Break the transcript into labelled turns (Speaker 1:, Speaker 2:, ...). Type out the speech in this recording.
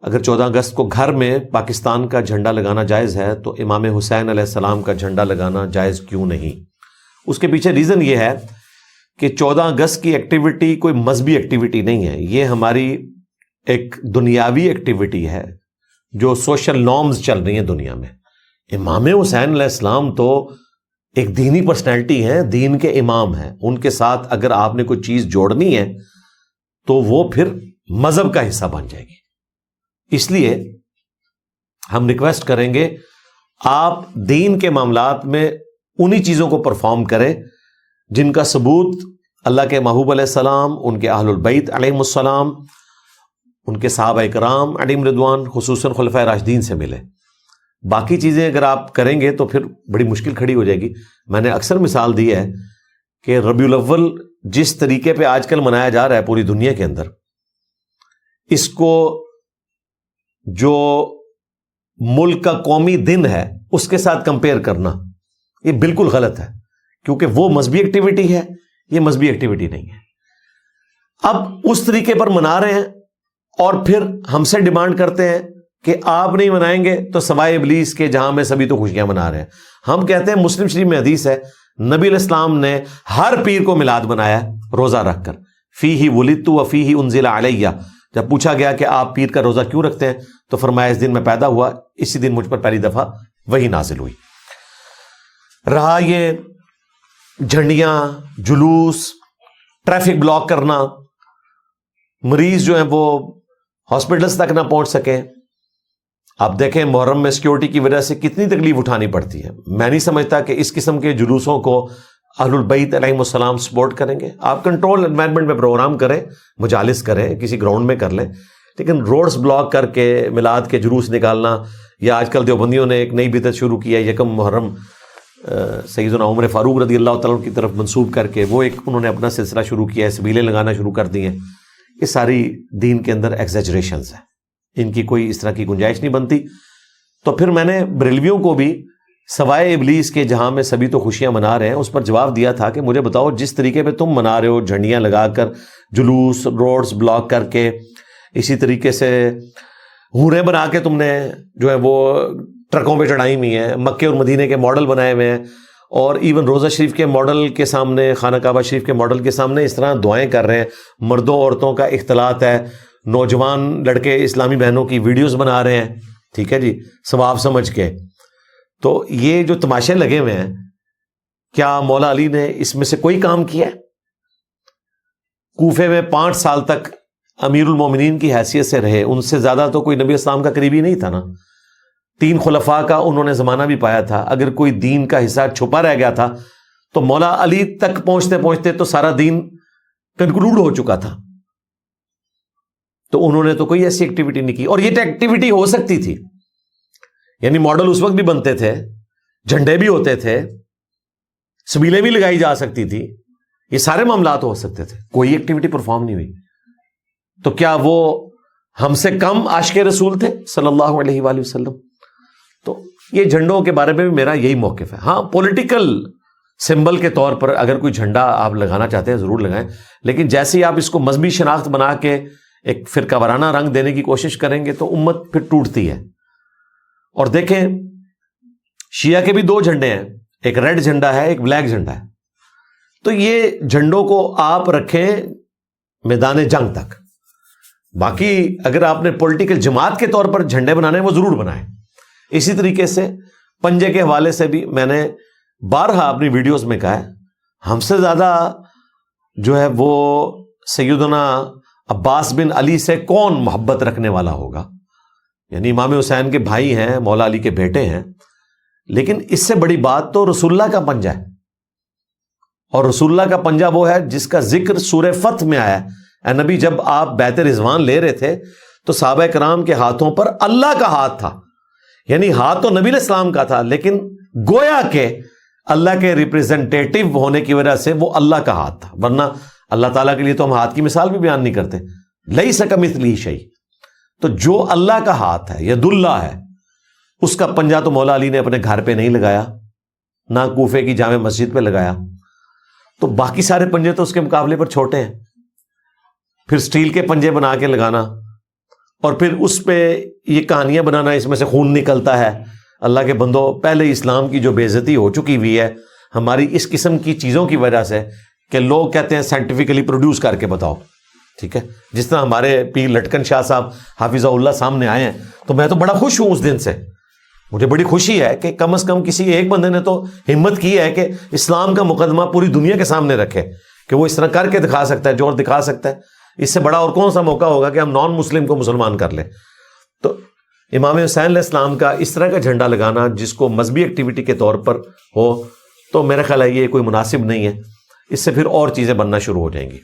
Speaker 1: اگر 14 اگست کو گھر میں پاکستان کا جھنڈا لگانا جائز ہے تو امام حسین علیہ السلام کا جھنڈا لگانا جائز کیوں نہیں؟ اس کے پیچھے ریزن یہ ہے کہ 14 اگست کی ایکٹیویٹی کوئی مذہبی ایکٹیویٹی نہیں ہے، یہ ہماری ایک دنیاوی ایکٹیویٹی ہے جو سوشل نارمز چل رہی ہیں دنیا میں۔ امام حسین علیہ السلام تو ایک دینی پرسنالٹی ہیں، دین کے امام ہیں، ان کے ساتھ اگر آپ نے کوئی چیز جوڑنی ہے تو وہ پھر مذہب کا حصہ بن جائے گی۔ اس لیے ہم ریکویسٹ کریں گے آپ دین کے معاملات میں انہی چیزوں کو پرفارم کریں جن کا ثبوت اللہ کے محبوب علیہ السلام، ان کے اہل البیت علیہم السلام، ان کے صحابہ اکرام علیہم رضوان، خصوصاً خلفائے راشدین سے ملے۔ باقی چیزیں اگر آپ کریں گے تو پھر بڑی مشکل کھڑی ہو جائے گی۔ میں نے اکثر مثال دی ہے کہ ربیع الاول جس طریقے پہ آج کل منایا جا رہا ہے پوری دنیا کے اندر، اس کو جو ملک کا قومی دن ہے اس کے ساتھ کمپیئر کرنا یہ بالکل غلط ہے، کیونکہ وہ مذہبی ایکٹیویٹی ہے، یہ مذہبی ایکٹیویٹی نہیں ہے۔ اب اس طریقے پر منا رہے ہیں اور پھر ہم سے ڈیمانڈ کرتے ہیں کہ آپ نہیں منائیں گے تو سوائے ابلیس کے جہاں میں سبھی تو خوشیاں منا رہے ہیں۔ ہم کہتے ہیں مسلم شریف میں حدیث ہے، نبی علیہ السلام نے ہر پیر کو میلاد منایا روزہ رکھ کر، فیہ ولدت و فیہ انزل علیہ۔ جب پوچھا گیا کہ آپ پیر کا روزہ کیوں رکھتے ہیں تو فرمایا اس دن میں پیدا ہوا، اسی دن مجھ پر پہلی دفعہ وحی نازل ہوئی۔ رہا یہ جھنڈیاں، جلوس، ٹریفک بلاک کرنا، مریض جو ہیں وہ ہاسپٹلز تک نہ پہنچ سکیں، آپ دیکھیں محرم میں سیکیورٹی کی وجہ سے کتنی تکلیف اٹھانی پڑتی ہے۔ میں نہیں سمجھتا کہ اس قسم کے جلوسوں کو اہل البیت علیہم السلام سپورٹ کریں گے۔ آپ کنٹرول انوائرمنٹ میں پروگرام کریں، مجالس کریں، کسی گراؤنڈ میں کر لیں، لیکن روڈز بلاک کر کے میلاد کے جلوس نکالنا، یا آج کل دیوبندیوں نے ایک نئی بدعت شروع کی ہے، یکم محرم سیدنا عمر فاروق رضی اللہ تعالیٰ عنہ کی طرف منسوب کر کے وہ ایک انہوں نے اپنا سلسلہ شروع کیا ہے، سبیلیں لگانا شروع کر دی ہیں۔ یہ ساری دین کے اندر ایگزیجریشنز ہیں، ان کی کوئی اس طرح کی گنجائش نہیں بنتی۔ تو پھر میں نے بریلویوں کو بھی سوائے ابلیس کے جہاں میں سبھی تو خوشیاں منا رہے ہیں اس پر جواب دیا تھا کہ مجھے بتاؤ جس طریقے پہ تم منا رہے ہو، جھنڈیاں لگا کر، جلوس، روڈز بلاک کر کے، اسی طریقے سے ہوریں بنا کے تم نے جو ہے وہ ٹرکوں پہ چڑھائی ہوئی ہیں، مکے اور مدینے کے ماڈل بنائے ہوئے ہیں، اور ایون روزہ شریف کے ماڈل کے سامنے، خانہ کعبہ شریف کے ماڈل کے سامنے اس طرح دعائیں کر رہے ہیں، مردوں عورتوں کا اختلاط ہے، نوجوان لڑکے اسلامی بہنوں کی ویڈیوز بنا رہے ہیں، ٹھیک ہے جی، ثواب سمجھ کے۔ تو یہ جو تماشے لگے ہوئے ہیں، کیا مولا علی نے اس میں سے کوئی کام کیا ہے؟ کوفے میں 5 سال تک امیر المومنین کی حیثیت سے رہے، ان سے زیادہ تو کوئی نبی اسلام کا قریبی نہیں تھا نا۔ 3 خلفاء کا انہوں نے زمانہ بھی پایا تھا۔ اگر کوئی دین کا حصہ چھپا رہ گیا تھا تو مولا علی تک پہنچتے پہنچتے تو سارا دین کنکلوڈ ہو چکا تھا۔ تو انہوں نے تو کوئی ایسی ایکٹیویٹی نہیں کی، اور یہ ایکٹیویٹی ہو سکتی تھی، یعنی ماڈل اس وقت بھی بنتے تھے، جھنڈے بھی ہوتے تھے، سبیلیں بھی لگائی جا سکتی تھی، یہ سارے معاملات ہو سکتے تھے، کوئی ایکٹیویٹی پرفارم نہیں ہوئی۔ تو کیا وہ ہم سے کم عاشق رسول تھے صلی اللہ علیہ وآلہ وسلم؟ تو یہ جھنڈوں کے بارے میں بھی میرا یہی موقف ہے۔ ہاں، پولیٹیکل سمبل کے طور پر اگر کوئی جھنڈا آپ لگانا چاہتے ہیں ضرور لگائیں، لیکن جیسے ہی آپ اس کو مذہبی شناخت بنا کے ایک فرقہ وارانہ رنگ دینے کی کوشش کریں گے تو امت پھر ٹوٹتی ہے۔ اور دیکھیں شیعہ کے بھی 2 جھنڈے ہیں، ایک ریڈ جھنڈا ہے، ایک بلیک جھنڈا ہے۔ تو یہ جھنڈوں کو آپ رکھیں میدان جنگ تک، باقی اگر آپ نے پولیٹیکل جماعت کے طور پر جھنڈے بنانے ہیں وہ ضرور بنائیں۔ اسی طریقے سے پنجے کے حوالے سے بھی میں نے بارہا اپنی ویڈیوز میں کہا ہے، ہم سے زیادہ جو ہے وہ سیدنا عباس بن علی سے کون محبت رکھنے والا ہوگا؟ یعنی امام حسین کے بھائی ہیں، مولا علی کے بیٹے ہیں، لیکن اس سے بڑی بات تو رسول اللہ کا پنجہ ہے، اور رسول اللہ کا پنجہ وہ ہے جس کا ذکر سورہ فتح میں آیا ہے۔ اے نبی، جب آپ بیعت رضوان لے رہے تھے تو صحابہ کرام کے ہاتھوں پر اللہ کا ہاتھ تھا، یعنی ہاتھ تو نبی علیہ السلام کا تھا، لیکن گویا کہ اللہ کے ریپریزنٹیٹو ہونے کی وجہ سے وہ اللہ کا ہاتھ تھا، ورنہ اللہ تعالیٰ کے لیے تو ہم ہاتھ کی مثال بھی بیان نہیں کرتے، لیس کمثلہ شیء۔ تو جو اللہ کا ہاتھ ہے، ید اللہ ہے، اس کا پنجہ تو مولا علی نے اپنے گھر پہ نہیں لگایا، نہ کوفے کی جامع مسجد پہ لگایا، تو باقی سارے پنجے تو اس کے مقابلے پر چھوٹے ہیں۔ پھر سٹیل کے پنجے بنا کے لگانا اور پھر اس پہ یہ کہانیاں بنانا، اس میں سے خون نکلتا ہے. اللہ کے بندو، پہلے اسلام کی جو بے عزتی ہو چکی ہوئی ہے ہماری اس قسم کی چیزوں کی وجہ سے کہ لوگ کہتے ہیں سائنٹیفکلی پروڈیوس کر کے بتاؤ. ٹھیک ہے، جس طرح ہمارے پیر لٹکن شاہ صاحب حافظہ اللہ سامنے آئے ہیں، تو میں تو بڑا خوش ہوں اس دن سے. مجھے بڑی خوشی ہے کہ کم از کم کسی ایک بندے نے تو ہمت کی ہے کہ اسلام کا مقدمہ پوری دنیا کے سامنے رکھے کہ وہ اس طرح کر کے دکھا سکتا ہے، جوڑ دکھا سکتا ہے. اس سے بڑا اور کون سا موقع ہوگا کہ ہم نان مسلم کو مسلمان کر لیں. تو امام حسین علیہ السلام کا اس طرح کا جھنڈا لگانا جس کو مذہبی ایکٹیویٹی کے طور پر ہو، تو میرا خیال ہے یہ کوئی مناسب نہیں ہے. اس سے پھر اور چیزیں بننا شروع ہو جائیں گی.